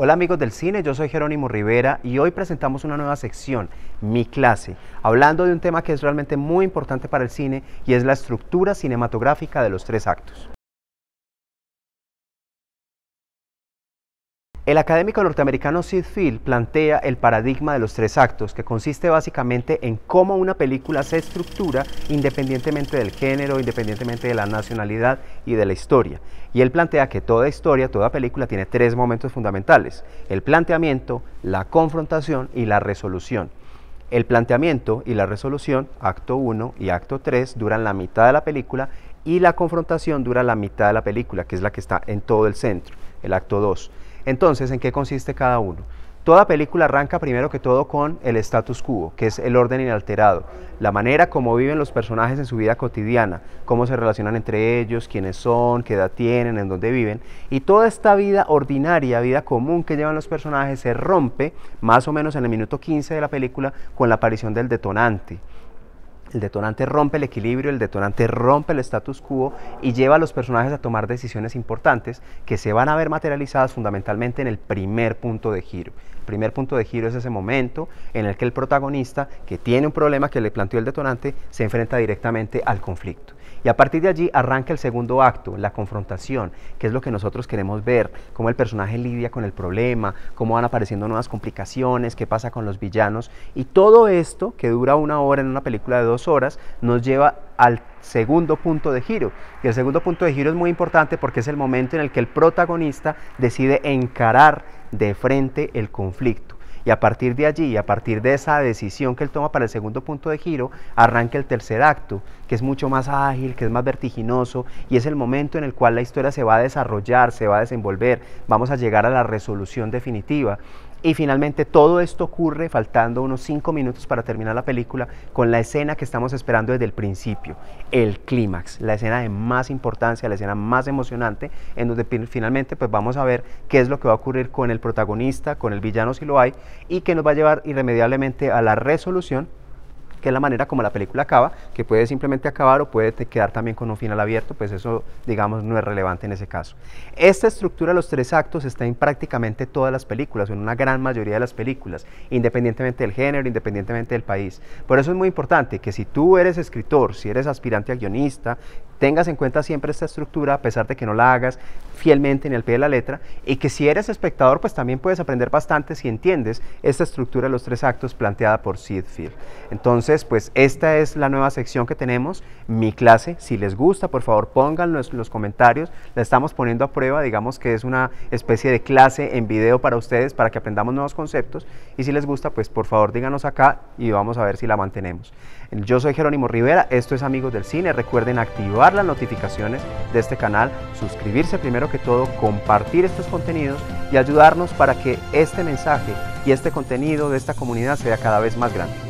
Hola amigos del cine, yo soy Jerónimo Rivera y hoy presentamos una nueva sección, Mi Clase, hablando de un tema que es realmente muy importante para el cine y es la estructura cinematográfica de los tres actos. El académico norteamericano Sid Field plantea el paradigma de los tres actos, que consiste básicamente en cómo una película se estructura independientemente del género, independientemente de la nacionalidad y de la historia. Y él plantea que toda historia, toda película tiene tres momentos fundamentales: el planteamiento, la confrontación y la resolución. El planteamiento y la resolución, acto 1 y acto 3, duran la mitad de la película y la confrontación dura la mitad de la película, que es la que está en todo el centro, el acto 2. Entonces, ¿en qué consiste cada uno? Toda película arranca primero que todo con el status quo, que es el orden inalterado, la manera como viven los personajes en su vida cotidiana, cómo se relacionan entre ellos, quiénes son, qué edad tienen, en dónde viven, y toda esta vida ordinaria, vida común que llevan los personajes se rompe más o menos en el minuto 15 de la película con la aparición del detonante. El detonante rompe el equilibrio, el detonante rompe el status quo y lleva a los personajes a tomar decisiones importantes que se van a ver materializadas fundamentalmente en el primer punto de giro. El primer punto de giro es ese momento en el que el protagonista, que tiene un problema que le planteó el detonante, se enfrenta directamente al conflicto. Y a partir de allí arranca el segundo acto, la confrontación, que es lo que nosotros queremos ver, cómo el personaje lidia con el problema, cómo van apareciendo nuevas complicaciones, qué pasa con los villanos. Y todo esto, que dura una hora en una película de 2 horas, nos lleva al segundo punto de giro. Y el segundo punto de giro es muy importante porque es el momento en el que el protagonista decide encarar de frente el conflicto. Y a partir de allí, a partir de esa decisión que él toma para el segundo punto de giro, arranca el tercer acto, que es mucho más ágil, que es más vertiginoso, y es el momento en el cual la historia se va a desarrollar, se va a desenvolver, vamos a llegar a la resolución definitiva. Y finalmente todo esto ocurre faltando unos 5 minutos para terminar la película con la escena que estamos esperando desde el principio, el clímax, la escena de más importancia, la escena más emocionante, en donde finalmente pues vamos a ver qué es lo que va a ocurrir con el protagonista, con el villano si lo hay, y que nos va a llevar irremediablemente a la resolución, que es la manera como la película acaba, que puede simplemente acabar o puede quedar también con un final abierto, pues eso, digamos, no es relevante en ese caso. Esta estructura de los tres actos está en prácticamente todas las películas, o en una gran mayoría de las películas, independientemente del género, independientemente del país. Por eso es muy importante que si tú eres escritor, si eres aspirante a guionista, tengas en cuenta siempre esta estructura, a pesar de que no la hagas fielmente ni al pie de la letra, y que si eres espectador, pues también puedes aprender bastante si entiendes esta estructura de los tres actos planteada por Sid Field. Entonces, pues esta es la nueva sección que tenemos, Mi Clase. Si les gusta, por favor, pónganlo en los comentarios, la estamos poniendo a prueba, digamos que es una especie de clase en video para ustedes, para que aprendamos nuevos conceptos, y si les gusta, pues por favor díganos acá y vamos a ver si la mantenemos. Yo soy Jerónimo Rivera, esto es Amigos del Cine. Recuerden activar las notificaciones de este canal, suscribirse primero que todo, compartir estos contenidos y ayudarnos para que este mensaje y este contenido de esta comunidad sea cada vez más grande.